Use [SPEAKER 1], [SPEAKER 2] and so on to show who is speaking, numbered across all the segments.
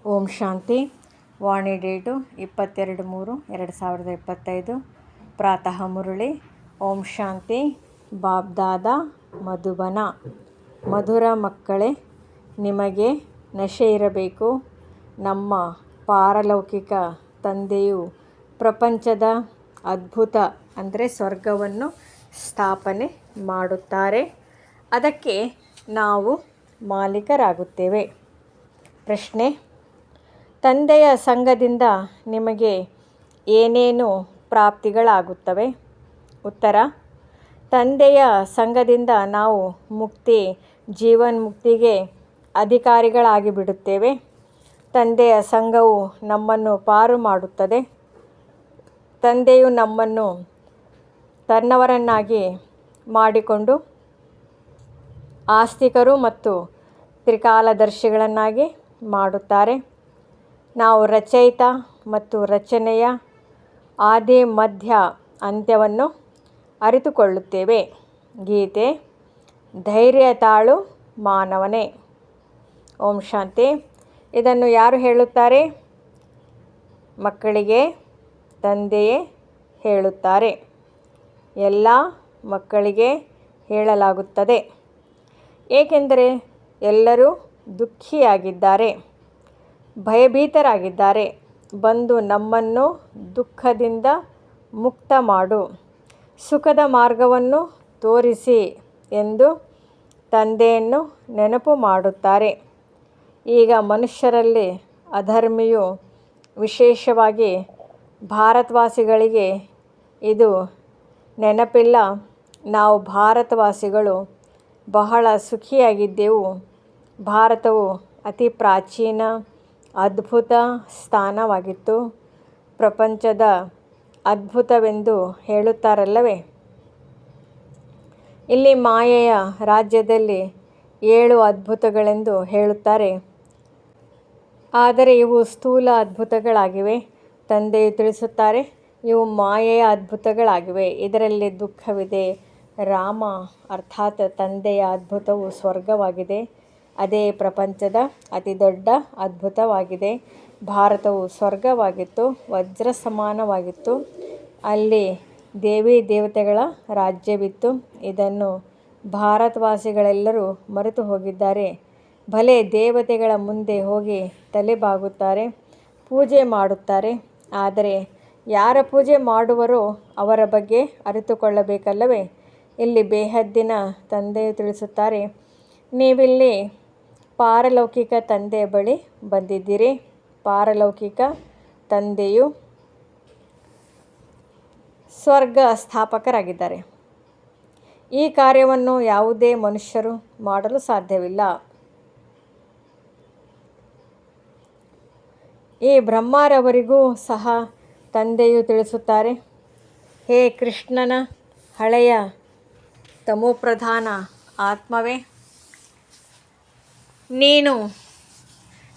[SPEAKER 1] ಓಂ ಶಾಂತಿ. ವಾಣಿ date 22/3/2025. ಪ್ರಾತಃ ಮುರಳಿ. ಓಂ ಶಾಂತಿ. ಬಾಬ್ದಾದ ಮಧುಬನ. ಮಧುರ ಮಕ್ಕಳೇ, ನಿಮಗೆ ನಶೆ ಇರಬೇಕು. ನಮ್ಮ ಪಾರಲೌಕಿಕ ತಂದೆಯು ಪ್ರಪಂಚದ ಅದ್ಭುತ ಅಂದರೆ ಸ್ವರ್ಗವನ್ನು ಸ್ಥಾಪನೆ ಮಾಡುತ್ತಾರೆ. ಅದಕ್ಕೆ ನಾವು ಮಾಲೀಕರಾಗುತ್ತೇವೆ. ಪ್ರಶ್ನೆ: ತಂದೆಯ ಸಂಘದಿಂದ ನಿಮಗೆ ಏನೇನು ಪ್ರಾಪ್ತಿಗಳಾಗುತ್ತವೆ? ಉತ್ತರ: ತಂದೆಯ ಸಂಘದಿಂದ ನಾವು ಜೀವನ್ಮುಕ್ತಿಗೆ ಅಧಿಕಾರಿಗಳಾಗಿ ಬಿಡುತ್ತೇವೆ. ತಂದೆಯ ಸಂಘವು ನಮ್ಮನ್ನು ಪಾರು ಮಾಡುತ್ತದೆ. ತಂದೆಯು ನಮ್ಮನ್ನು ತನ್ನವರನ್ನಾಗಿ ಮಾಡಿಕೊಂಡು ಆಸ್ತಿಕರು ಮತ್ತು ತ್ರಿಕಾಲದರ್ಶಿಗಳನ್ನಾಗಿ ಮಾಡುತ್ತಾರೆ. ನಾವು ರಚಯಿತ ಮತ್ತು ರಚನೆಯ ಆದಿ ಮಧ್ಯ ಅಂತ್ಯವನ್ನು ಅರಿತುಕೊಳ್ಳುತ್ತೇವೆ. ಗೀತೆ: ಧೈರ್ಯ ತಾಳು ಮಾನವನೇ. ಓಂ ಶಾಂತಿ. ಇದನ್ನು ಯಾರು ಹೇಳುತ್ತಾರೆ? ಮಕ್ಕಳಿಗೆ ತಂದೆಯೇ ಹೇಳುತ್ತಾರೆ. ಎಲ್ಲ ಮಕ್ಕಳಿಗೆ ಹೇಳಲಾಗುತ್ತದೆ, ಏಕೆಂದರೆ ಎಲ್ಲರೂ ದುಃಖಿಯಾಗಿದ್ದಾರೆ, ಭಯಭೀತರಾಗಿದ್ದಾರೆ. ಬಂದು ನಮ್ಮನ್ನು ದುಃಖದಿಂದ ಮುಕ್ತ ಮಾಡು, ಸುಖದ ಮಾರ್ಗವನ್ನು ತೋರಿಸಿ ಎಂದು ತಂದೆಯನ್ನು ನೆನಪು ಮಾಡುತ್ತಾರೆ. ಈಗ ಮನುಷ್ಯರಲ್ಲಿ ಅಧರ್ಮಿಯು, ವಿಶೇಷವಾಗಿ ಭಾರತವಾಸಿಗಳಿಗೆ ಇದು ನೆನಪಿಲ್ಲ. ನಾವು ಭಾರತವಾಸಿಗಳು ಬಹಳ ಸುಖಿಯಾಗಿದ್ದೆವು. ಭಾರತವು ಅತಿ ಪ್ರಾಚೀನ ಅದ್ಭುತ ಸ್ಥಾನವಾಗಿತ್ತು. ಪ್ರಪಂಚದ ಅದ್ಭುತವೆಂದು ಹೇಳುತ್ತಾರಲ್ಲವೇ? ಇಲ್ಲಿ ಮಾಯೆಯ ರಾಜ್ಯದಲ್ಲಿ 7 ಅದ್ಭುತಗಳೆಂದು ಹೇಳುತ್ತಾರೆ. ಆದರೆ ಇವು ಸ್ಥೂಲ ಅದ್ಭುತಗಳಾಗಿವೆ. ತಂದೆಯು ತಿಳಿಸುತ್ತಾರೆ, ಇವು ಮಾಯೆಯ ಅದ್ಭುತಗಳಾಗಿವೆ. ಇದರಲ್ಲಿ ದುಃಖವಿದೆ. ರಾಮ ಅರ್ಥಾತ್ ತಂದೆಯ ಅದ್ಭುತವು ಸ್ವರ್ಗವಾಗಿದೆ. ಅದೇ ಪ್ರಪಂಚದ ಅತಿ ದೊಡ್ಡ ಅದ್ಭುತವಾಗಿದೆ. ಭಾರತವು ಸ್ವರ್ಗವಾಗಿತ್ತು, ವಜ್ರ ಸಮಾನವಾಗಿತ್ತು. ಅಲ್ಲಿ ದೇವಿ ದೇವತೆಗಳ ರಾಜ್ಯವಿತ್ತು. ಇದನ್ನು ಭಾರತವಾಸಿಗಳೆಲ್ಲರೂ ಮರೆತು ಹೋಗಿದ್ದಾರೆ. ಭಲೆ ದೇವತೆಗಳ ಮುಂದೆ ಹೋಗಿ ತಲೆ ಬಾಗುತ್ತಾರೆ, ಪೂಜೆ ಮಾಡುತ್ತಾರೆ. ಆದರೆ ಯಾರ ಪೂಜೆ ಮಾಡುವರೋ ಅವರ ಬಗ್ಗೆ ಅರಿತುಕೊಳ್ಳಬೇಕಲ್ಲವೇ? ಇಲ್ಲಿ ಬೇಹದ್ದಿನ ತಂದೆಯು ತಿಳಿಸುತ್ತಾರೆ, ನೀವಿಲ್ಲಿ ಪಾರಲೌಕಿಕ ತಂದೆಯ ಬಳಿ ಬಂದಿದ್ದೀರಿ. ಪಾರಲೌಕಿಕ ತಂದೆಯು ಸ್ವರ್ಗ ಸ್ಥಾಪಕರಾಗಿದ್ದಾರೆ. ಈ ಕಾರ್ಯವನ್ನು ಯಾವುದೇ ಮನುಷ್ಯರು ಮಾಡಲು ಸಾಧ್ಯವಿಲ್ಲ. ಈ ಬ್ರಹ್ಮರವರಿಗೂ ಸಹ ತಂದೆಯು ತಿಳಿಸುತ್ತಾರೆ, ಹೇ ಕೃಷ್ಣನ ಹಳೆಯ ತಮೋಪ್ರಧಾನ ಆತ್ಮವೇ, ನೀನು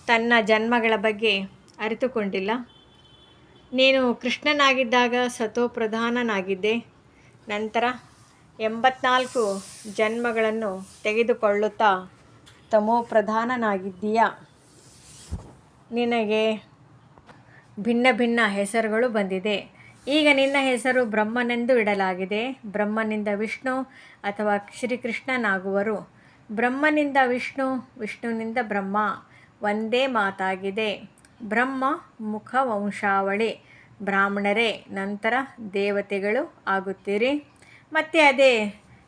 [SPEAKER 1] ತನ್ನ ಜನ್ಮಗಳ ಬಗ್ಗೆ ಅರಿತುಕೊಂಡಿಲ್ಲ. ನೀನು ಕೃಷ್ಣನಾಗಿದ್ದಾಗ ಸತೋಪ್ರಧಾನನಾಗಿದ್ದೆ. ನಂತರ 84 ಜನ್ಮಗಳನ್ನು ತೆಗೆದುಕೊಳ್ಳುತ್ತಾ ತಮೋಪ್ರಧಾನನಾಗಿದ್ದೀಯ. ನಿನಗೆ ಭಿನ್ನ ಭಿನ್ನ ಹೆಸರುಗಳು ಬಂದಿದೆ. ಈಗ ನಿನ್ನ ಹೆಸರು ಬ್ರಹ್ಮನೆಂದು ಇಡಲಾಗಿದೆ. ಬ್ರಹ್ಮನಿಂದ ವಿಷ್ಣು ಅಥವಾ ಶ್ರೀಕೃಷ್ಣನಾಗುವರು. ಬ್ರಹ್ಮನಿಂದ ವಿಷ್ಣು, ವಿಷ್ಣುವಿನಿಂದ ಬ್ರಹ್ಮ ಒಂದೇ ಮಾತಾಗಿದೆ. ಬ್ರಹ್ಮ ಮುಖ ವಂಶಾವಳಿ ಬ್ರಾಹ್ಮಣರೇ, ನಂತರ ದೇವತೆಗಳು ಆಗುತ್ತೀರಿ. ಮತ್ತು ಅದೇ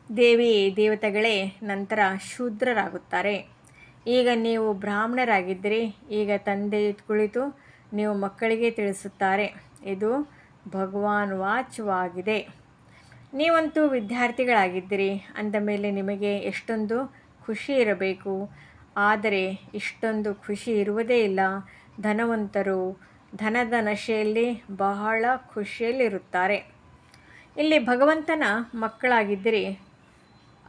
[SPEAKER 1] ದೇವಿ ದೇವತೆಗಳೇ ನಂತರ ಶೂದ್ರರಾಗುತ್ತಾರೆ. ಈಗ ನೀವು ಬ್ರಾಹ್ಮಣರಾಗಿದ್ದೀರಿ. ಈಗ ತಂದೆಯು ಕುಳಿತು ನೀವು ಮಕ್ಕಳಿಗೆ ತಿಳಿಸುತ್ತಾರೆ, ಇದು ಭಗವಾನ್ ವಾಚ್ಯವಾಗಿದೆ. ನೀವಂತೂ ವಿದ್ಯಾರ್ಥಿಗಳಾಗಿದ್ದೀರಿ. ಅಂದ ಮೇಲೆ ನಿಮಗೆ ಎಷ್ಟೊಂದು ಖುಷಿ ಇರಬೇಕು. ಆದರೆ ಇಷ್ಟೊಂದು ಖುಷಿ ಇರುವುದೇ ಇಲ್ಲ. ಧನವಂತರು ಧನದ ನಶೆಯಲ್ಲಿ ಬಹಳ ಖುಷಿಯಲ್ಲಿರುತ್ತಾರೆ. ಇಲ್ಲಿ ಭಗವಂತನ ಮಕ್ಕಳಾಗಿದ್ದೀರಿ,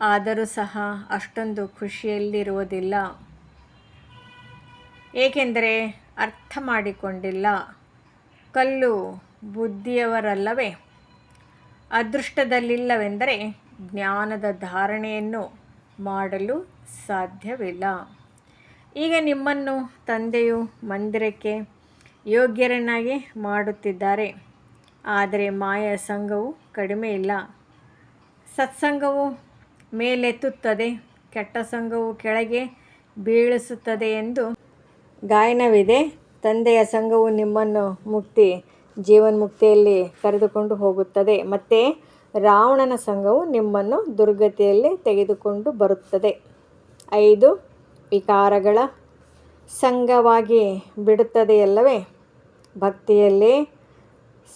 [SPEAKER 1] ಆದರೂ ಸಹ ಅಷ್ಟೊಂದು ಖುಷಿಯಲ್ಲಿರುವುದಿಲ್ಲ. ಏಕೆಂದರೆ ಅರ್ಥ ಮಾಡಿಕೊಂಡಿಲ್ಲ. ಕಲ್ಲು ಬುದ್ಧಿಯವರಲ್ಲವೇ? ಅದೃಷ್ಟದಲ್ಲಿಲ್ಲವೆಂದರೆ ಜ್ಞಾನದ ಧಾರಣೆಯನ್ನು ಮಾಡಲು ಸಾಧ್ಯವಿಲ್ಲ. ಈಗ ನಿಮ್ಮನ್ನು ತಂದೆಯು ಮಂದಿರಕ್ಕೆ ಯೋಗ್ಯರನ್ನಾಗಿ ಮಾಡುತ್ತಿದ್ದಾರೆ. ಆದರೆ ಮಾಯಾ ಸಂಘವು ಕಡಿಮೆ ಇಲ್ಲ. ಸತ್ಸಂಗವು ಮೇಲೆತ್ತುತ್ತದೆ, ಕೆಟ್ಟ ಸಂಘವು ಕೆಳಗೆ ಬೀಳಿಸುತ್ತದೆ ಎಂದು ಗಾಯನವಿದೆ. ತಂದೆಯ ಸಂಘವು ನಿಮ್ಮನ್ನು ಜೀವನ್ಮುಕ್ತಿಯಲ್ಲಿ ಕರೆದುಕೊಂಡು ಹೋಗುತ್ತದೆ, ಮತ್ತು ರಾವಣನ ಸಂಘವು ನಿಮ್ಮನ್ನು ದುರ್ಗತಿಯಲ್ಲಿ ತೆಗೆದುಕೊಂಡು ಬರುತ್ತದೆ. 5 ವಿಕಾರಗಳ ಸಂಘವಾಗಿ ಬಿಡುತ್ತದೆಯಲ್ಲವೇ? ಭಕ್ತಿಯಲ್ಲಿ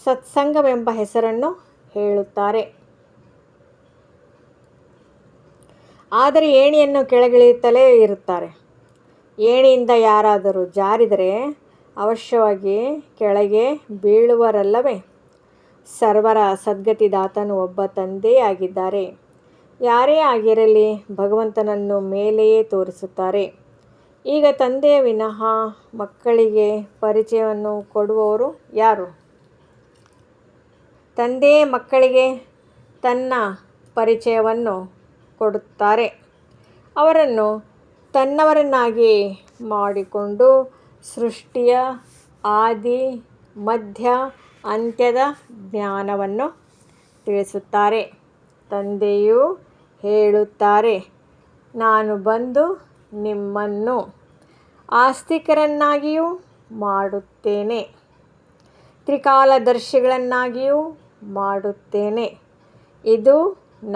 [SPEAKER 1] ಸತ್ಸಂಗವೆಂಬ ಹೆಸರನ್ನು ಹೇಳುತ್ತಾರೆ. ಆದರೆ ಏಣಿಯನ್ನು ಕೆಳಗಿಳಿಯುತ್ತಲೇ ಇರುತ್ತಾರೆ. ಏಣಿಯಿಂದ ಯಾರಾದರೂ ಜಾರಿದರೆ ಅವಶ್ಯವಾಗಿ ಕೆಳಗೆ ಬೀಳುವರಲ್ಲವೇ? ಸರ್ವರ ಸದ್ಗತಿದಾತನು ಒಬ್ಬ ತಂದೆಯೇ ಆಗಿದ್ದಾರೆ. ಯಾರೇ ಆಗಿರಲಿ ಭಗವಂತನನ್ನು ಮೇಲೆಯೇ ತೋರಿಸುತ್ತಾರೆ. ಈಗ ತಂದೆಯ ವಿನಃ ಮಕ್ಕಳಿಗೆ ಪರಿಚಯವನ್ನು ಕೊಡುವವರು ಯಾರು? ತಂದೆಯೇ ಮಕ್ಕಳಿಗೆ ತನ್ನ ಪರಿಚಯವನ್ನು ಕೊಡುತ್ತಾರೆ. ಅವರನ್ನು ತನ್ನವರನ್ನಾಗಿ ಮಾಡಿಕೊಂಡು ಸೃಷ್ಟಿಯ ಆದಿ ಮಧ್ಯ ಅಂತ್ಯದ ಜ್ಞಾನವನ್ನು ತಿಳಿಸುತ್ತಾರೆ. ತಂದೆಯು ಹೇಳುತ್ತಾರೆ, ನಾನು ಬಂದು ನಿಮ್ಮನ್ನು ಆಸ್ತಿಕರನ್ನಾಗಿಯೂ ಮಾಡುತ್ತೇನೆ, ತ್ರಿಕಾಲದರ್ಶಿಗಳನ್ನಾಗಿಯೂ ಮಾಡುತ್ತೇನೆ. ಇದು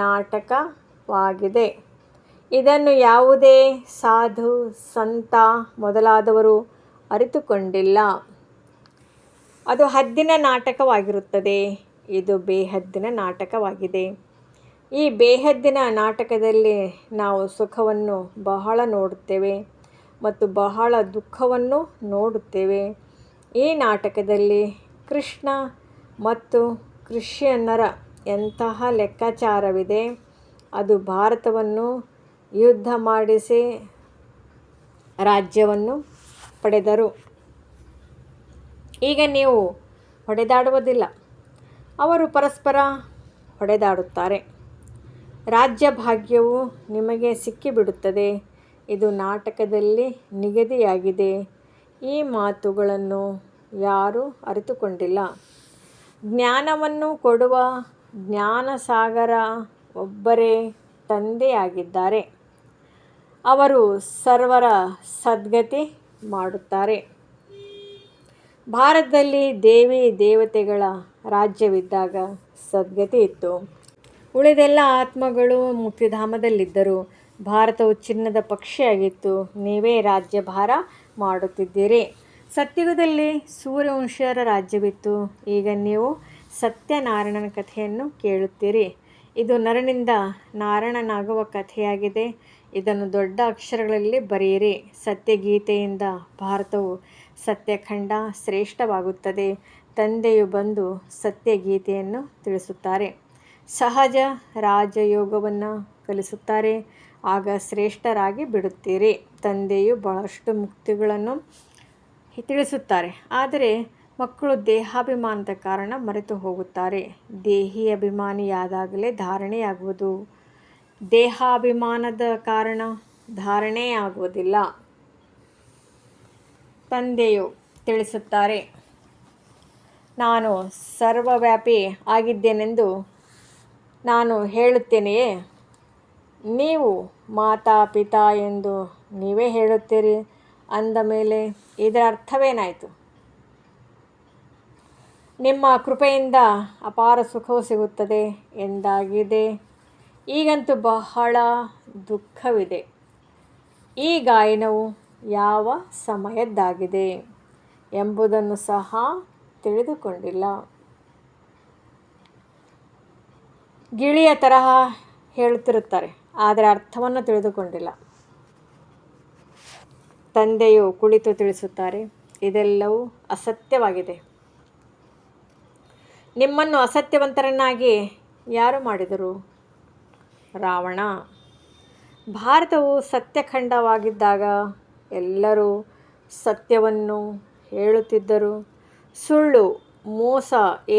[SPEAKER 1] ನಾಟಕವಾಗಿದೆ. ಇದನ್ನು ಯಾವುದೇ ಸಾಧು ಸಂತ ಮೊದಲಾದವರು ಅರಿತುಕೊಂಡಿಲ್ಲ. ಅದು ಹದ್ದಿನ ನಾಟಕವಾಗಿರುತ್ತದೆ. ಇದು ಬೇಹದ್ದಿನ ನಾಟಕವಾಗಿದೆ. ಈ ಬೇಹದ್ದಿನ ನಾಟಕದಲ್ಲಿ ನಾವು ಸುಖವನ್ನು ಬಹಳ ನೋಡುತ್ತೇವೆ ಮತ್ತು ಬಹಳ ದುಃಖವನ್ನು ನೋಡುತ್ತೇವೆ. ಈ ನಾಟಕದಲ್ಲಿ ಕೃಷ್ಣ ಮತ್ತು ಕೃಷ್ಣರ ಎಂತಹ ಲೆಕ್ಕಾಚಾರವಿದೆ. ಅದು ಭಾರತವನ್ನು ಯುದ್ಧ ಮಾಡಿಸಿ ರಾಜ್ಯವನ್ನು ಪಡೆದರು. ಈಗ ನೀವು ಹೊಡೆದಾಡುವುದಿಲ್ಲ, ಅವರು ಪರಸ್ಪರ ಹೊಡೆದಾಡುತ್ತಾರೆ. ರಾಜ್ಯ ಭಾಗ್ಯವು ನಿಮಗೆ ಸಿಕ್ಕಿಬಿಡುತ್ತದೆ. ಇದು ನಾಟಕದಲ್ಲಿ ನಿಗದಿಯಾಗಿದೆ. ಈ ಮಾತುಗಳನ್ನು ಯಾರೂ ಅರಿತುಕೊಂಡಿಲ್ಲ. ಜ್ಞಾನವನ್ನು ಕೊಡುವ ಜ್ಞಾನಸಾಗರ ಒಬ್ಬರೇ ತಂದೆಯಾಗಿದ್ದಾರೆ. ಅವರು ಸರ್ವರ ಸದ್ಗತಿ ಮಾಡುತ್ತಾರೆ. ಭಾರತದಲ್ಲಿ ದೇವಿ ದೇವತೆಗಳ ರಾಜ್ಯವಿದ್ದಾಗ ಸದ್ಗತಿ ಇತ್ತು. ಉಳಿದೆಲ್ಲ ಆತ್ಮಗಳು ಮುಕ್ತಿಧಾಮದಲ್ಲಿದ್ದರು. ಭಾರತವು ಚಿನ್ನದ ಪಕ್ಷಿಯಾಗಿತ್ತು. ನೀವೇ ರಾಜ್ಯಭಾರ ಮಾಡುತ್ತಿದ್ದೀರಿ. ಸತ್ಯುಗದಲ್ಲಿ ಸೂರ್ಯವಂಶೀಯರ ರಾಜ್ಯವಿತ್ತು. ಈಗ ನೀವು ಸತ್ಯನಾರಾಯಣನ ಕಥೆಯನ್ನು ಕೇಳುತ್ತೀರಿ. ಇದು ನರನಿಂದ ನಾರಾಯಣನಾಗುವ ಕಥೆಯಾಗಿದೆ. ಇದನ್ನು ದೊಡ್ಡ ಅಕ್ಷರಗಳಲ್ಲಿ ಬರೆಯಿರಿ. ಸತ್ಯಗೀತೆಯಿಂದ ಭಾರತವು ಸತ್ಯಖಂಡ ಶ್ರೇಷ್ಠವಾಗುತ್ತದೆ. ತಂದೆಯು ಬಂದು ಸತ್ಯಗೀತೆಯನ್ನು ತಿಳಿಸುತ್ತಾರೆ. ಸಹಜ ರಾಜಯೋಗವನ್ನು ಕಲಿಸುತ್ತಾರೆ. ಆಗ ಶ್ರೇಷ್ಠರಾಗಿ ಬಿಡುತ್ತೀರಿ. ತಂದೆಯು ಬಹಳಷ್ಟು ಮುಕ್ತಿಗಳನ್ನು ತಿಳಿಸುತ್ತಾರೆ. ಆದರೆ ಮಕ್ಕಳು ದೇಹಾಭಿಮಾನದ ಕಾರಣ ಮರೆತು ಹೋಗುತ್ತಾರೆ. ದೇಹಿ ಅಭಿಮಾನಿಯಾದಾಗಲೇ ಧಾರಣೆಯಾಗುವುದು. ದೇಹಾಭಿಮಾನದ ಕಾರಣ ಧಾರಣೆಯಾಗುವುದಿಲ್ಲ. ತಂದೆಯು ತಿಳಿಸುತ್ತಾರೆ, ನಾನು ಸರ್ವವ್ಯಾಪಿ ಆಗಿದ್ದೇನೆಂದು ನಾನು ಹೇಳುತ್ತೇನೆಯೇ? ನೀವು ಮಾತಾ ಪಿತಾ ಎಂದು ನೀವೇ ಹೇಳುತ್ತೀರಿ. ಅಂದ ಮೇಲೆ ಇದರ ಅರ್ಥವೇನಾಯಿತು? ನಿಮ್ಮ ಕೃಪೆಯಿಂದ ಅಪಾರ ಸುಖವು ಸಿಗುತ್ತದೆ ಎಂದಾಗಿದೆ. ಈಗಂತೂ ಬಹಳ ದುಃಖವಿದೆ. ಈ ಗಾಯನವು ಯಾವ ಸಮಯದ್ದಾಗಿದೆ ಎಂಬುದನ್ನು ಸಹ ತಿಳಿದುಕೊಂಡಿಲ್ಲ. ಗಿಳಿಯ ತರಹ ಹೇಳುತ್ತಿರುತ್ತಾರೆ, ಆದರೆ ಅರ್ಥವನ್ನು ತಿಳಿದುಕೊಂಡಿಲ್ಲ. ತಂದೆಯು ಕುಳಿತು ತಿಳಿಸುತ್ತಾರೆ, ಇದೆಲ್ಲವೂ ಅಸತ್ಯವಾಗಿದೆ. ನಿಮ್ಮನ್ನು ಅಸತ್ಯವಂತರನ್ನಾಗಿ ಯಾರು ಮಾಡಿದರು? ರಾವಣ. ಭಾರತವು ಸತ್ಯಖಂಡವಾಗಿದ್ದಾಗ ಎಲ್ಲರೂ ಸತ್ಯವನ್ನು ಹೇಳುತ್ತಿದ್ದರು. ಸುಳ್ಳು ಮೋಸ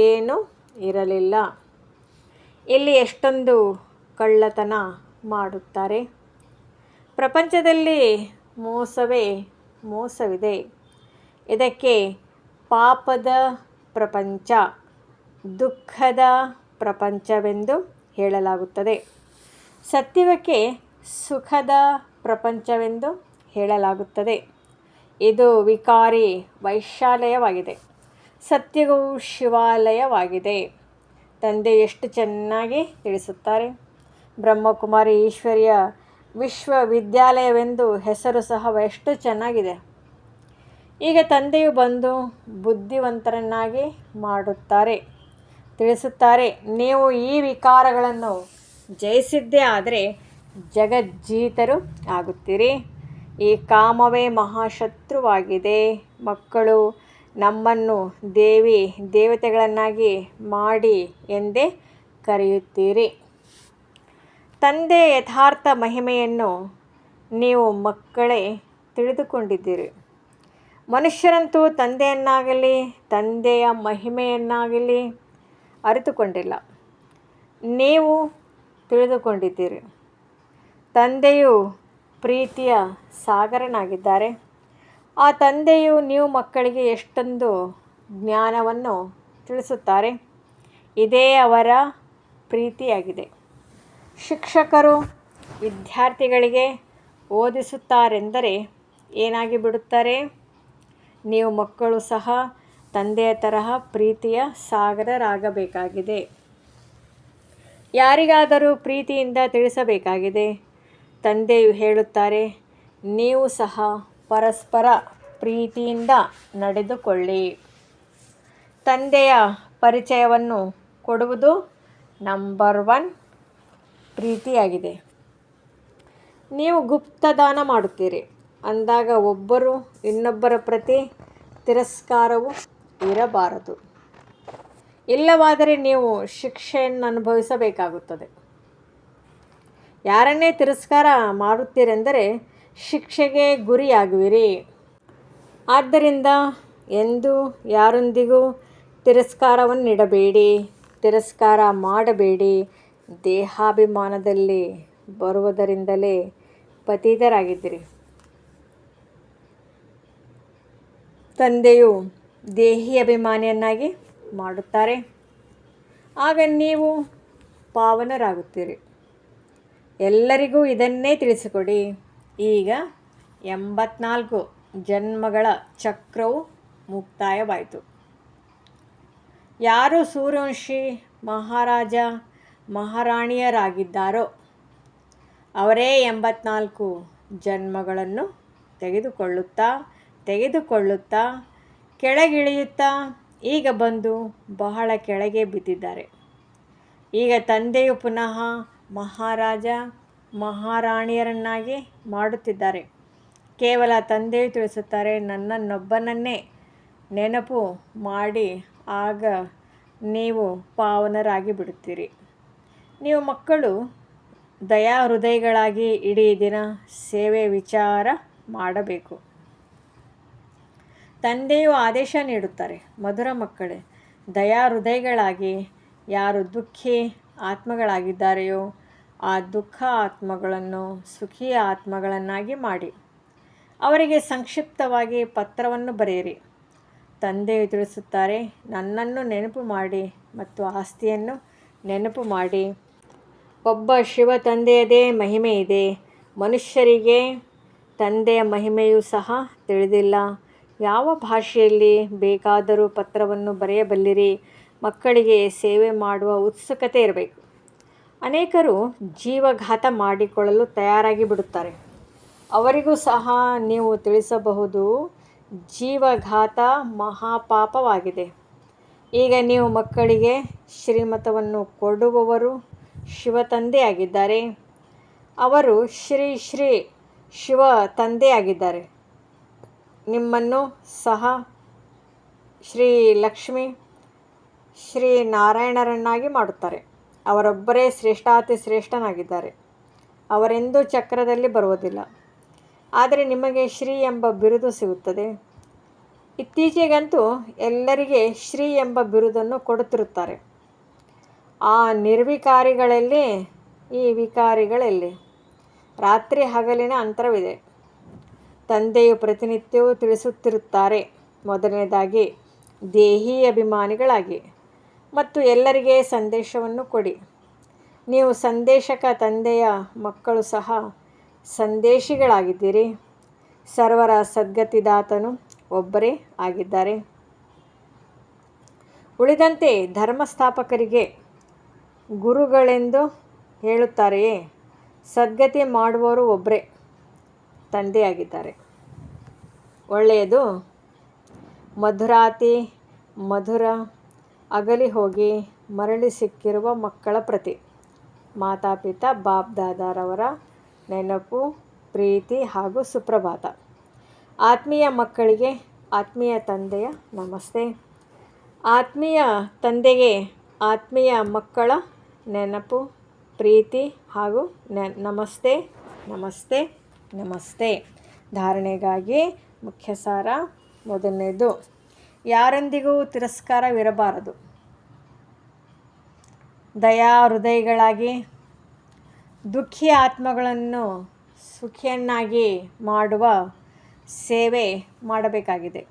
[SPEAKER 1] ಏನೂ ಇರಲಿಲ್ಲ. ಇಲ್ಲಿ ಎಷ್ಟೊಂದು ಕಳ್ಳತನ ಮಾಡುತ್ತಾರೆ. ಪ್ರಪಂಚದಲ್ಲಿ ಮೋಸವೇ ಮೋಸವಿದೆ. ಇದಕ್ಕೆ ಪಾಪದ ಪ್ರಪಂಚ, ದುಃಖದ ಪ್ರಪಂಚವೆಂದು ಹೇಳಲಾಗುತ್ತದೆ. ಸತ್ಯವಕ್ಕೆ ಸುಖದ ಪ್ರಪಂಚವೆಂದು ಹೇಳಲಾಗುತ್ತದೆ. ಇದು ವಿಕಾರಿ ವೈಶಾಲ್ಯವಾಗಿದೆ. ಸತ್ಯವು ಶಿವಾಲಯವಾಗಿದೆ. ತಂದೆ ಎಷ್ಟು ಚೆನ್ನಾಗಿ ತಿಳಿಸುತ್ತಾರೆ. ಬ್ರಹ್ಮಕುಮಾರಿ ಈಶ್ವರಿಯ ವಿಶ್ವವಿದ್ಯಾಲಯವೆಂದು ಹೆಸರು ಸಹ ಎಷ್ಟು ಚೆನ್ನಾಗಿದೆ. ಈಗ ತಂದೆಯು ಬಂದು ಬುದ್ಧಿವಂತರನ್ನಾಗಿ ಮಾಡುತ್ತಾರೆ. ತಿಳಿಸುತ್ತಾರೆ, ನೀವು ಈ ವಿಕಾರಗಳನ್ನು ಜಯಿಸಿದ್ದೇ ಆದರೆ ಜಗಜ್ಜೀತರು ಆಗುತ್ತೀರಿ. ಈ ಕಾಮವೇ ಮಹಾಶತ್ರುವಾಗಿದೆ. ಮಕ್ಕಳು ನಮ್ಮನ್ನು ದೇವಿ ದೇವತೆಗಳನ್ನಾಗಿ ಮಾಡಿ ಎಂದೇ ಕರೆಯುತ್ತೀರಿ. ತಂದೆಯ ಯಥಾರ್ಥ ಮಹಿಮೆಯನ್ನು ನೀವು ಮಕ್ಕಳೇ ತಿಳಿದುಕೊಂಡಿದ್ದೀರಿ. ಮನುಷ್ಯರಂತೂ ತಂದೆಯನ್ನಾಗಲಿ ತಂದೆಯ ಮಹಿಮೆಯನ್ನಾಗಲಿ ಅರಿತುಕೊಂಡಿಲ್ಲ. ನೀವು ತಿಳಿದುಕೊಂಡಿದ್ದೀರಿ. ತಂದೆಯು ಪ್ರೀತಿಯ ಸಾಗರನಾಗಿದ್ದಾರೆ. ಆ ತಂದೆಯು ನೀವು ಮಕ್ಕಳಿಗೆ ಎಷ್ಟೊಂದು ಜ್ಞಾನವನ್ನು ತಿಳಿಸುತ್ತಾರೆ. ಇದೇ ಅವರ ಪ್ರೀತಿಯಾಗಿದೆ. ಶಿಕ್ಷಕರು ವಿದ್ಯಾರ್ಥಿಗಳಿಗೆ ಓದಿಸುತ್ತಾರೆಂದರೆ ಏನಾಗಿ ಬಿಡುತ್ತಾರೆ? ನೀವು ಮಕ್ಕಳು ಸಹ ತಂದೆಯ ತರಹ ಪ್ರೀತಿಯ ಸಾಗರರಾಗಬೇಕಾಗಿದೆ. ಯಾರಿಗಾದರೂ ಪ್ರೀತಿಯಿಂದ ತಿಳಿಸಬೇಕಾಗಿದೆ. ತಂದೆಯು ಹೇಳುತ್ತಾರೆ, ನೀವು ಸಹ ಪರಸ್ಪರ ಪ್ರೀತಿಯಿಂದ ನಡೆದುಕೊಳ್ಳಿ. ತಂದೆಯ ಪರಿಚಯವನ್ನು ಕೊಡುವುದು ನಂಬರ್ 1 ಪ್ರೀತಿಯಾಗಿದೆ. ನೀವು ಗುಪ್ತದಾನ ಮಾಡುತ್ತೀರಿ ಅಂದಾಗ ಒಬ್ಬರು ಇನ್ನೊಬ್ಬರ ಪ್ರತಿ ತಿರಸ್ಕಾರವು ಇರಬಾರದು. ಇಲ್ಲವಾದರೆ ನೀವು ಶಿಕ್ಷೆಯನ್ನು ಅನುಭವಿಸಬೇಕಾಗುತ್ತದೆ. ಯಾರನ್ನೇ ತಿರಸ್ಕಾರ ಮಾಡುತ್ತೀರೆಂದರೆ ಶಿಕ್ಷೆಗೆ ಗುರಿಯಾಗುವಿರಿ. ಆದ್ದರಿಂದ ಎಂದೂ ಯಾರೊಂದಿಗೂ ತಿರಸ್ಕಾರವನ್ನಿಡಬೇಡಿ, ತಿರಸ್ಕಾರ ಮಾಡಬೇಡಿ. ದೇಹಾಭಿಮಾನದಲ್ಲಿ ಬರುವುದರಿಂದಲೇ ಪತಿತರಾಗಿದ್ದೀರಿ. ತಂದೆಯು ದೇಹಿ ಅಭಿಮಾನಿಯನ್ನಾಗಿ ಮಾಡುತ್ತಾರೆ. ಆಗ ನೀವು ಪಾವನರಾಗುತ್ತೀರಿ. ಎಲ್ಲರಿಗೂ ಇದನ್ನೇ ತಿಳಿಸಿಕೊಡಿ. ಈಗ 84 ಜನ್ಮಗಳ ಚಕ್ರವು ಮುಕ್ತಾಯವಾಯಿತು. ಯಾರು ಸೂರ್ಯವಂಶಿ ಮಹಾರಾಜ ಮಹಾರಾಣಿಯರಾಗಿದ್ದಾರೋ ಅವರೇ 84 ಜನ್ಮಗಳನ್ನು ತೆಗೆದುಕೊಳ್ಳುತ್ತಾ ಕೆಳಗಿಳಿಯುತ್ತಾ ಈಗ ಬಂದು ಬಹಳ ಕೆಳಗೆ ಬಿದ್ದಿದ್ದಾರೆ. ಈಗ ತಂದೆಯು ಪುನಃ ಮಹಾರಾಜ ಮಹಾರಾಣಿಯರನ್ನಾಗಿ ಮಾಡುತ್ತಿದ್ದಾರೆ. ಕೇವಲ ತಂದೆಯು ತಿಳಿಸುತ್ತಾರೆ, ನನ್ನನ್ನೊಬ್ಬನನ್ನೇ ನೆನಪು ಮಾಡಿ, ಆಗ ನೀವು ಪಾವನರಾಗಿ ಬಿಡುತ್ತೀರಿ. ನೀವು ಮಕ್ಕಳು ದಯಾ ಹೃದಯಗಳಾಗಿ ಇಡೀ ದಿನ ಸೇವೆ ವಿಚಾರ ಮಾಡಬೇಕು. ತಂದೆಯು ಆದೇಶ ನೀಡುತ್ತಾರೆ, ಮಧುರ ಮಕ್ಕಳೇ, ದಯಾ ಹೃದಯಗಳಾಗಿ ಯಾರು ದುಃಖಿ ಆತ್ಮಗಳಾಗಿದ್ದಾರೆಯೋ ಆ ದುಃಖ ಆತ್ಮಗಳನ್ನು ಸುಖಿ ಆತ್ಮಗಳನ್ನಾಗಿ ಮಾಡಿ ಅವರಿಗೆ ಸಂಕ್ಷಿಪ್ತವಾಗಿ ಪತ್ರವನ್ನು ಬರೆಯಿರಿ. ತಂದೆಯು ತಿಳಿಸುತ್ತಾರೆ, ನನ್ನನ್ನು ನೆನಪು ಮಾಡಿ ಮತ್ತು ಆಸ್ತಿಯನ್ನು ನೆನಪು ಮಾಡಿ. ಒಬ್ಬ ಶಿವ ತಂದೆಯದೇ ಮಹಿಮೆ ಇದೆ. ಮನುಷ್ಯರಿಗೆ ತಂದೆಯ ಮಹಿಮೆಯೂ ಸಹ ತಿಳಿದಿಲ್ಲ. ಯಾವ ಭಾಷೆಯಲ್ಲಿ ಬೇಕಾದರೂ ಪತ್ರವನ್ನು ಬರೆಯಬಲ್ಲಿರಿ. ಮಕ್ಕಳಿಗೆ ಸೇವೆ ಮಾಡುವ ಉತ್ಸುಕತೆ ಇರಬೇಕು. ಅನೇಕರು ಜೀವಘಾತ ಮಾಡಿಕೊಳ್ಳಲು ತಯಾರಾಗಿ ಬಿಡುತ್ತಾರೆ. ಅವರಿಗೂ ಸಹ ನೀವು ತಿಳಿಸಬಹುದು, ಜೀವಘಾತ ಮಹಾಪಾಪವಾಗಿದೆ. ಈಗ ನೀವು ಮಕ್ಕಳಿಗೆ ಶ್ರೀಮತವನ್ನು ಕೊಡುವವರು ಶಿವ ತಂದೆಯಾಗಿದ್ದಾರೆ. ಅವರು ಶ್ರೀ ಶ್ರೀ ಶಿವ ತಂದೆಯಾಗಿದ್ದಾರೆ. ನಿಮ್ಮನ್ನು ಸಹ ಶ್ರೀ ಲಕ್ಷ್ಮೀ ಶ್ರೀ ನಾರಾಯಣರನ್ನಾಗಿ ಮಾಡುತ್ತಾರೆ. ಅವರೊಬ್ಬರೇ ಶ್ರೇಷ್ಠಾತಿ ಶ್ರೇಷ್ಠನಾಗಿದ್ದಾರೆ. ಅವರೆಂದೂ ಚಕ್ರದಲ್ಲಿ ಬರುವುದಿಲ್ಲ. ಆದರೆ ನಿಮಗೆ ಶ್ರೀ ಎಂಬ ಬಿರುದು ಸಿಗುತ್ತದೆ. ಇತ್ತೀಚೆಗಂತೂ ಎಲ್ಲರಿಗೆ ಶ್ರೀ ಎಂಬ ಬಿರುದನ್ನು ಕೊಡುತ್ತಿರುತ್ತಾರೆ. ಆ ನಿರ್ವಿಕಾರಿಗಳಲ್ಲಿ ಈ ವಿಕಾರಿಗಳಲ್ಲಿ ರಾತ್ರಿ ಹಗಲಿನ ಅಂತರವಿದೆ. ತಂದೆಯು ಪ್ರತಿನಿತ್ಯವೂ ತಿಳಿಸುತ್ತಿರುತ್ತಾರೆ. ಮೊದಲನೇದಾಗಿ ದೇಹಿ ಅಭಿಮಾನಿಗಳಾಗಿ ಮತ್ತು ಎಲ್ಲರಿಗೆ ಸಂದೇಶವನ್ನು ಕೊಡಿ. ನೀವು ಸಂದೇಶಕ ತಂದೆಯ ಮಕ್ಕಳು ಸಹ ಸಂದೇಶಿಗಳಾಗಿದ್ದೀರಿ. ಸರ್ವರ ಸದ್ಗತಿದಾತನು ಒಬ್ಬರೇ ಆಗಿದ್ದಾರೆ. ಉಳಿದಂತೆ ಧರ್ಮಸ್ಥಾಪಕರಿಗೆ ಗುರುಗಳೆಂದು ಹೇಳುತ್ತಾರೆಯೇ? ಸದ್ಗತಿ ಮಾಡುವವರು ಒಬ್ಬರೇ ತಂದೆಯಾಗಿದ್ದಾರೆ. ಒಳ್ಳೆಯದು. ಮಧುರಾತಿ ಮಧುರ ಅಗಲಿ ಹೋಗಿ ಮರಳಿ ಸಿಕ್ಕಿರುವ ಮಕ್ಕಳ ಪ್ರತಿ ಮಾತಾಪಿತಾ ಬಾಪ್ ದಾದಾರವರ ನೆನಪು, ಪ್ರೀತಿ ಹಾಗೂ ಸುಪ್ರಭಾತ. ಆತ್ಮೀಯ ಮಕ್ಕಳಿಗೆ ಆತ್ಮೀಯ ತಂದೆಯ ನಮಸ್ತೆ. ಆತ್ಮೀಯ ತಂದೆಗೆ ಆತ್ಮೀಯ ಮಕ್ಕಳ ನೆನಪು, ಪ್ರೀತಿ ಹಾಗೂ ನಮಸ್ತೆ ನಮಸ್ತೆ ನಮಸ್ತೆ. ಧಾರಣೆಗಾಗಿ ಮುಖ್ಯ ಸಾರ. ಮೊದಲನೇದು, ಯಾರೊಂದಿಗೂ ತಿರಸ್ಕಾರವಿರಬಾರದು. ದಯಾ ಹೃದಯಗಳಾಗಿ ದುಃಖಿ ಆತ್ಮಗಳನ್ನು ಸುಖಿಯನ್ನಾಗಿ ಮಾಡುವ ಸೇವೆ ಮಾಡಬೇಕಾಗಿದೆ.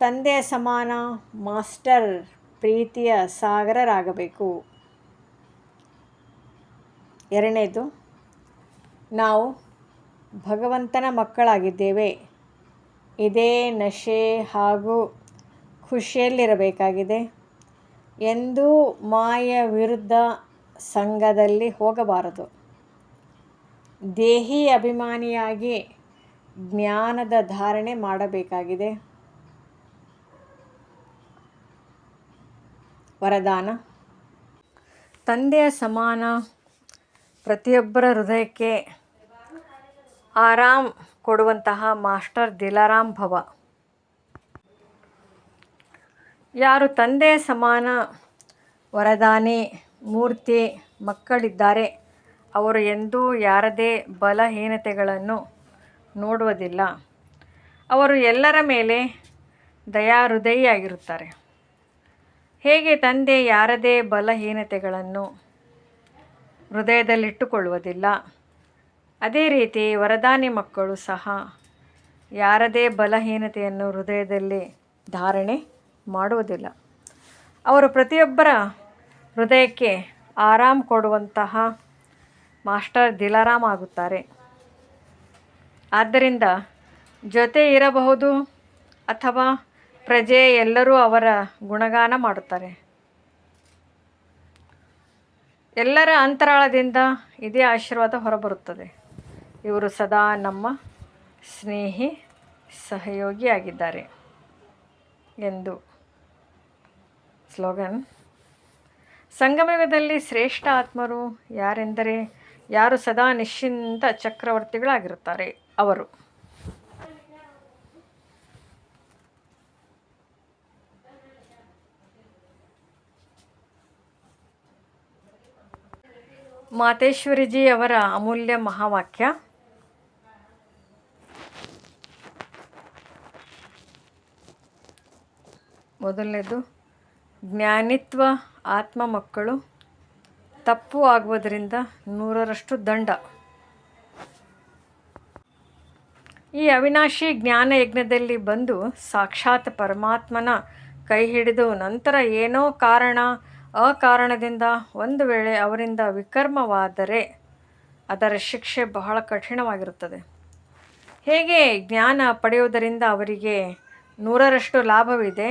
[SPEAKER 1] ತಂದೆಯ ಸಮಾನ ಮಾಸ್ಟರ್ ಪ್ರೀತಿಯ ಸಾಗರರಾಗಬೇಕು. ಎರಡನೇದು, ನಾವು ಭಗವಂತನ ಮಕ್ಕಳಾಗಿದ್ದೇವೆ. ಇದೇ ನಶೆ ಹಾಗೂ ಖುಷಿಯಲ್ಲಿರಬೇಕಾಗಿದೆ. ಎಂದೂ ಮಾಯ ವಿರುದ್ಧ ಸಂಘದಲ್ಲಿ ಹೋಗಬಾರದು. ದೇಹಿ ಅಭಿಮಾನಿಯಾಗಿ ಜ್ಞಾನದ ಧಾರಣೆ ಮಾಡಬೇಕಾಗಿದೆ. ವರದಾನ. ತಂದೆಯ ಸಮಾನ ಪ್ರತಿಯೊಬ್ಬರ ಹೃದಯಕ್ಕೆ ಆರಾಮ್ ಕೊಡುವಂತಹ ಮಾಸ್ಟರ್ ದಿಲಾರಾಮ್ ಭವ. ಯಾರು ತಂದೆಯ ಸಮಾನ ವರದಾನಿ ಮೂರ್ತಿ ಮಕ್ಕಳಿದ್ದಾರೆ, ಅವರು ಎಂದೂ ಯಾರದೇ ಬಲಹೀನತೆಗಳನ್ನು ನೋಡುವುದಿಲ್ಲ. ಅವರು ಎಲ್ಲರ ಮೇಲೆ ದಯಾಹೃದಯಿಯಾಗಿರುತ್ತಾರೆ. ಹೇಗೆ ತಂದೆ ಯಾರದೇ ಬಲಹೀನತೆಗಳನ್ನು ಹೃದಯದಲ್ಲಿಟ್ಟುಕೊಳ್ಳುವುದಿಲ್ಲ, ಅದೇ ರೀತಿ ವರದಾನಿ ಮಕ್ಕಳು ಸಹ ಯಾರದೇ ಬಲಹೀನತೆಯನ್ನು ಹೃದಯದಲ್ಲಿ ಧಾರಣೆ ಮಾಡುವುದಿಲ್ಲ. ಅವರು ಪ್ರತಿಯೊಬ್ಬರ ಹೃದಯಕ್ಕೆ ಆರಾಮ್ ಕೊಡುವಂತಹ ಮಾಸ್ಟರ್ ದಿಲಾರಾಮ್ ಆಗುತ್ತಾರೆ. ಆದ್ದರಿಂದ ಜೊತೆ ಇರಬಹುದು ಅಥವಾ ಪ್ರಜೆ ಎಲ್ಲರೂ ಅವರ ಗುಣಗಾನ ಮಾಡುತ್ತಾರೆ. ಎಲ್ಲರ ಅಂತರಾಳದಿಂದ ಇದೇ ಆಶೀರ್ವಾದ ಹೊರಬರುತ್ತದೆ. ಇವರು ಸದಾ ನಮ್ಮ ಸ್ನೇಹಿ ಸಹಯೋಗಿಯಾಗಿದ್ದಾರೆ ಎಂದು. ಸ್ಲೋಗನ್. ಸಂಗಮಯುಗದಲ್ಲಿ ಶ್ರೇಷ್ಠ ಆತ್ಮರು ಯಾರೆಂದರೆ ಯಾರು ಸದಾ ನಿಶ್ಚಿಂತ ಚಕ್ರವರ್ತಿಗಳಾಗಿರುತ್ತಾರೆ ಅವರು. ಮಾತೇಶ್ವರಿಜಿ ಅವರ ಅಮೂಲ್ಯ ಮಹಾವಾಕ್ಯ. ಮೊದಲನೇದು, ಜ್ಞಾನಿತ್ವ ಆತ್ಮ ಮಕ್ಕಳು ತಪ್ಪು ಆಗುವುದರಿಂದ 100ರಷ್ಟು ದಂಡ. ಈ ಅವಿನಾಶಿ ಜ್ಞಾನ ಯಜ್ಞದಲ್ಲಿ ಬಂದು ಸಾಕ್ಷಾತ್ ಪರಮಾತ್ಮನ ಕೈ ಹಿಡಿದು ನಂತರ ಏನೋ ಅಕಾರಣದಿಂದ ಒಂದು ವೇಳೆ ಅವರಿಂದ ವಿಕರ್ಮವಾದರೆ ಅದರ ಶಿಕ್ಷೆ ಬಹಳ ಕಠಿಣವಾಗಿರುತ್ತದೆ. ಹೇಗೆ ಜ್ಞಾನ ಪಡೆಯುವುದರಿಂದ ಅವರಿಗೆ 100ರಷ್ಟು ಲಾಭವಿದೆ,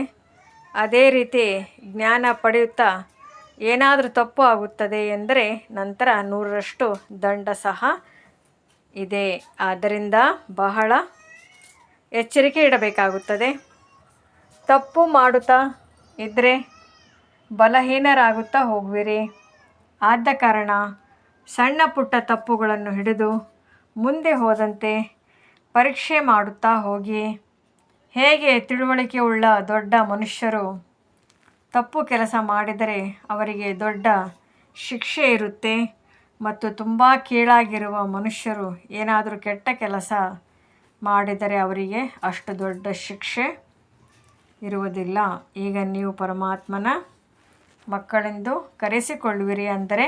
[SPEAKER 1] ಅದೇ ರೀತಿ ಜ್ಞಾನ ಪಡೆಯುತ್ತಾ ಏನಾದರೂ ತಪ್ಪು ಆಗುತ್ತದೆ ಎಂದರೆ ನಂತರ 100ರಷ್ಟು ದಂಡ ಸಹ ಇದೆ. ಆದ್ದರಿಂದ ಬಹಳ ಎಚ್ಚರಿಕೆ ಇಡಬೇಕಾಗುತ್ತದೆ. ತಪ್ಪು ಮಾಡುತ್ತಾ ಇದ್ದರೆ ಬಲಹೀನರಾಗುತ್ತಾ ಹೋಗುವಿರಿ. ಆದ ಕಾರಣ ಸಣ್ಣ ಪುಟ್ಟ ತಪ್ಪುಗಳನ್ನು ಹಿಡಿದು ಮುಂದೆ ಹೋದಂತೆ ಪರೀಕ್ಷೆ ಮಾಡುತ್ತಾ ಹೋಗಿ. ಹೇಗೆ ತಿಳುವಳಿಕೆಯುಳ್ಳ ದೊಡ್ಡ ಮನುಷ್ಯರು ತಪ್ಪು ಕೆಲಸ ಮಾಡಿದರೆ ಅವರಿಗೆ ದೊಡ್ಡ ಶಿಕ್ಷೆ ಇರುತ್ತೆ ಮತ್ತು ತುಂಬ ಕೀಳಾಗಿರುವ ಮನುಷ್ಯರು ಏನಾದರೂ ಕೆಟ್ಟ ಕೆಲಸ ಮಾಡಿದರೆ ಅವರಿಗೆ ಅಷ್ಟು ದೊಡ್ಡ ಶಿಕ್ಷೆ ಇರುವುದಿಲ್ಲ. ಈಗ ನೀವು ಪರಮಾತ್ಮನ ಮಕ್ಕಳೆಂದು ಕರೆಸಿಕೊಳ್ಳುವಿರಿ ಅಂದರೆ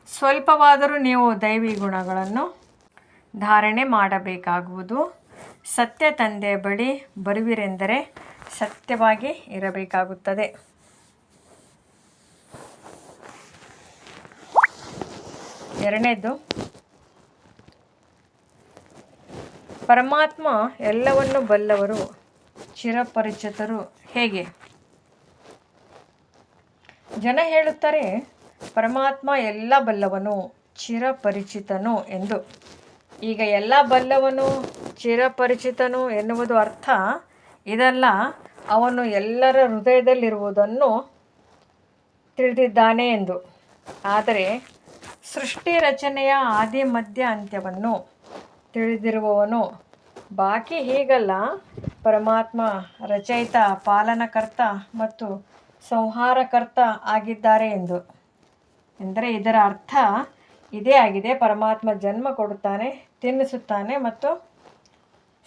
[SPEAKER 1] ಸ್ವಲ್ಪವಾದರೂ ನೀವು ದೈವಿ ಗುಣಗಳನ್ನು ಧಾರಣೆ ಮಾಡಬೇಕಾಗುವುದು. ಸತ್ಯ ತಂದೆಯ ಬಳಿ ಬರುವಿರೆಂದರೆ ಸತ್ಯವಾಗಿ ಇರಬೇಕಾಗುತ್ತದೆ. ಎರಡನೇದು, ಪರಮಾತ್ಮ ಎಲ್ಲವನ್ನು ಬಲ್ಲವರು, ಚಿರಪರಿಚಿತರು ಹೇಗೆ? ಜನ ಹೇಳುತ್ತಾರೆ ಪರಮಾತ್ಮ ಎಲ್ಲ ಬಲ್ಲವನು, ಚಿರಪರಿಚಿತನು ಎಂದು. ಈಗ ಎಲ್ಲ ಬಲ್ಲವನು, ಚಿರಪರಿಚಿತನು ಎನ್ನುವುದು ಅರ್ಥ ಇದಲ್ಲ. ಅವನು ಎಲ್ಲರ ಹೃದಯದಲ್ಲಿರುವುದನ್ನು ತಿಳಿದಿದ್ದಾನೆ ಎಂದು. ಆದರೆ ಸೃಷ್ಟಿ ರಚನೆಯ ಆದಿ ಮಧ್ಯ ಅಂತ್ಯವನ್ನು ತಿಳಿದಿರುವವನು. ಬಾಕಿ ಹೀಗಲ್ಲ. ಪರಮಾತ್ಮ ರಚಯಿತ, ಪಾಲನಕರ್ತ ಮತ್ತು ಸಂಹಾರಕರ್ತ ಆಗಿದ್ದಾರೆ ಎಂದು. ಎಂದರೆ ಇದರ ಅರ್ಥ ಇದೇ ಆಗಿದೆ. ಪರಮಾತ್ಮ ಜನ್ಮ ಕೊಡುತ್ತಾನೆ, ತಿನ್ನಿಸುತ್ತಾನೆ ಮತ್ತು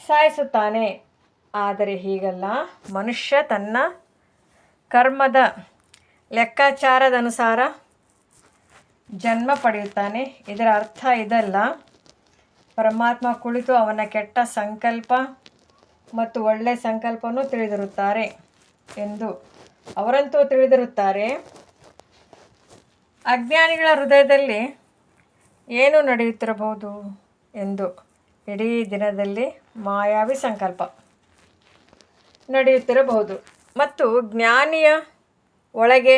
[SPEAKER 1] ಸಾಯಿಸುತ್ತಾನೆ. ಆದರೆ ಹೀಗಲ್ಲ. ಮನುಷ್ಯ ತನ್ನ ಕರ್ಮದ ಲೆಕ್ಕಾಚಾರದನುಸಾರ ಜನ್ಮ ಪಡೆಯುತ್ತಾನೆ. ಇದರ ಅರ್ಥ ಇದಲ್ಲ. ಪರಮಾತ್ಮ ಕುಳಿತು ಅವನ ಕೆಟ್ಟ ಸಂಕಲ್ಪ ಮತ್ತು ಒಳ್ಳೆಯ ಸಂಕಲ್ಪವನ್ನು ತಿಳಿದಿರುತ್ತಾರೆ ಎಂದು. ಅವರಂತೂ ತಿಳಿದಿರುತ್ತಾರೆ. ಅಜ್ಞಾನಿಗಳ ಹೃದಯದಲ್ಲಿ ಏನು ನಡೆಯುತ್ತಿರಬಹುದು ಎಂದು. ಇಡೀ ದಿನದಲ್ಲಿ ಮಾಯಾವಿ ಸಂಕಲ್ಪ ನಡೆಯುತ್ತಿರಬಹುದು ಮತ್ತು ಜ್ಞಾನಿಯ ಒಳಗೆ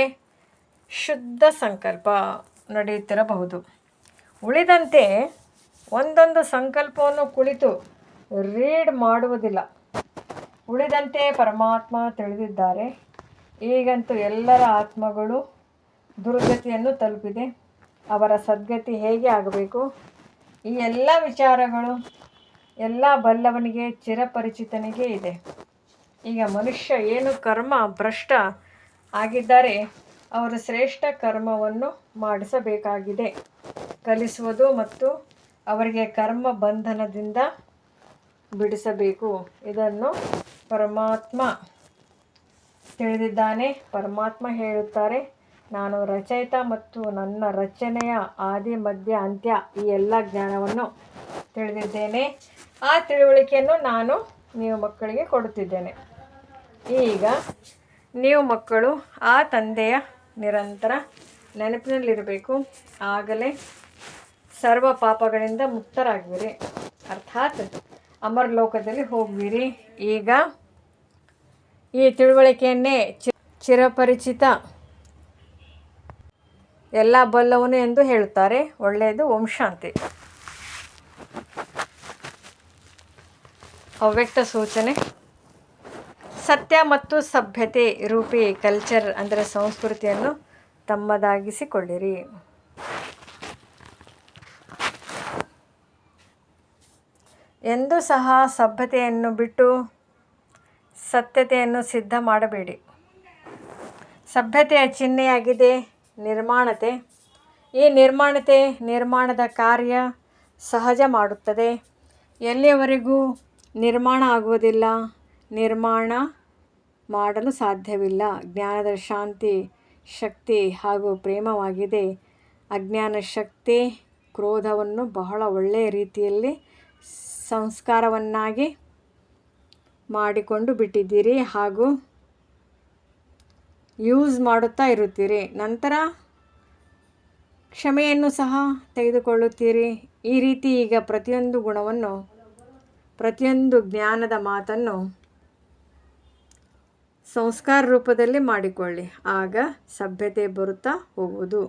[SPEAKER 1] ಶುದ್ಧ ಸಂಕಲ್ಪ ನಡೆಯುತ್ತಿರಬಹುದು. ಉಳಿದಂತೆ ಒಂದೊಂದು ಸಂಕಲ್ಪವನ್ನು ಕುಳಿತು ರೀಡ್ ಮಾಡುವುದಿಲ್ಲ. ಉಳಿದಂತೆ ಪರಮಾತ್ಮ ತಿಳಿದಿದ್ದಾರೆ. ಈಗಂತೂ ಎಲ್ಲರ ಆತ್ಮಗಳು ದುರ್ಗತಿಯನ್ನು ತಲುಪಿದೆ. ಅವರ ಸದ್ಗತಿ ಹೇಗೆ ಆಗಬೇಕು? ಈ ಎಲ್ಲ ವಿಚಾರಗಳು ಎಲ್ಲ ಬಲ್ಲವನಿಗೆ, ಚಿರಪರಿಚಿತನಿಗೆ ಇದೆ. ಈಗ ಮನುಷ್ಯ ಏನು ಕರ್ಮ ಭ್ರಷ್ಟ ಆಗಿದ್ದಾರೆ ಅವರು ಶ್ರೇಷ್ಠ ಕರ್ಮವನ್ನು ಮಾಡಿಸಬೇಕಾಗಿದೆ, ಕಲಿಸುವುದು ಮತ್ತು ಅವರಿಗೆ ಕರ್ಮ ಬಂಧನದಿಂದ ಬಿಡಿಸಬೇಕು. ಇದನ್ನು ಪರಮಾತ್ಮ ತಿಳಿದಿದ್ದಾನೆ. ಪರಮಾತ್ಮ ಹೇಳುತ್ತಾರೆ, ನಾನು ರಚಯಿತ ಮತ್ತು ನನ್ನ ರಚನೆಯ ಆದಿ ಮಧ್ಯ ಅಂತ್ಯ ಈ ಎಲ್ಲ ಜ್ಞಾನವನ್ನು ತಿಳಿದಿದ್ದೇನೆ. ಆ ತಿಳುವಳಿಕೆಯನ್ನು ನಾನು ನೀವು ಮಕ್ಕಳಿಗೆ ಕೊಡುತ್ತಿದ್ದೇನೆ. ಈಗ ನೀವು ಮಕ್ಕಳು ಆ ತಂದೆಯ ನಿರಂತರ ನೆನಪಿನಲ್ಲಿರಬೇಕು. ಆಗಲೇ ಸರ್ವ ಪಾಪಗಳಿಂದ ಮುಕ್ತರಾಗುವಿರಿ, ಅರ್ಥಾತ್ ಅಮರಲೋಕದಲ್ಲಿ ಹೋಗುವಿರಿ. ಈಗ ಈ ತಿಳುವಳಿಕೆಯನ್ನೇ ಚಿರಪರಿಚಿತ, ಎಲ್ಲ ಬಲ್ಲವನು ಎಂದು ಹೇಳುತ್ತಾರೆ. ಒಳ್ಳೆಯದು. ಓಂ ಶಾಂತಿ. ಅವ್ಯಕ್ತ ಸೂಚನೆ. ಸತ್ಯ ಮತ್ತು ಸಭ್ಯತೆ ರೂಪಿ ಕಲ್ಚರ್ ಅಂದರೆ ಸಂಸ್ಕೃತಿಯನ್ನು ತಮ್ಮದಾಗಿಸಿಕೊಳ್ಳಿರಿ. ಎಂದೂ ಸಹ ಸಭ್ಯತೆಯನ್ನು ಬಿಟ್ಟು ಸತ್ಯತೆಯನ್ನು ಸಿದ್ಧ ಮಾಡಬೇಡಿ. ಸಭ್ಯತೆಯ ಚಿಹ್ನೆಯಾಗಿದೆ ನಿರ್ಮಾಣತೆ. ಈ ನಿರ್ಮಾಣದ ಕಾರ್ಯ ಸಹಜ ಮಾಡುತ್ತದೆ. ಎಲ್ಲಿಯವರೆಗೂ ನಿರ್ಮಾಣ ಆಗುವುದಿಲ್ಲ, ನಿರ್ಮಾಣ ಮಾಡಲು ಸಾಧ್ಯವಿಲ್ಲ. ಜ್ಞಾನದ ಶಾಂತಿ ಶಕ್ತಿ ಹಾಗೂ ಪ್ರೇಮವಾಗಿದೆ. ಅಜ್ಞಾನ ಶಕ್ತಿ ಕ್ರೋಧವನ್ನು ಬಹಳ ಒಳ್ಳೆಯ ರೀತಿಯಲ್ಲಿ ಸಂಸ್ಕಾರವನ್ನಾಗಿ ಮಾಡಿಕೊಂಡು ಬಿಟ್ಟಿದ್ದೀರಿ ಹಾಗೂ ಯೂಸ್ ಮಾಡುತ್ತಾ ಇರುತ್ತೀರಿ. ನಂತರ ಕ್ಷಮೆಯನ್ನು ಸಹ ತೆಗೆದುಕೊಳ್ಳುತ್ತೀರಿ. ಈ ರೀತಿ ಈಗ ಪ್ರತಿಯೊಂದು ಗುಣವನ್ನು, ಪ್ರತಿಯೊಂದು ಜ್ಞಾನದ ಮಾತನ್ನು ಸಂಸ್ಕಾರ ರೂಪದಲ್ಲಿ ಮಾಡಿಕೊಳ್ಳಿ. ಆಗ ಸಭ್ಯತೆ ಬರುತ್ತಾ ಹೋಗುವುದು.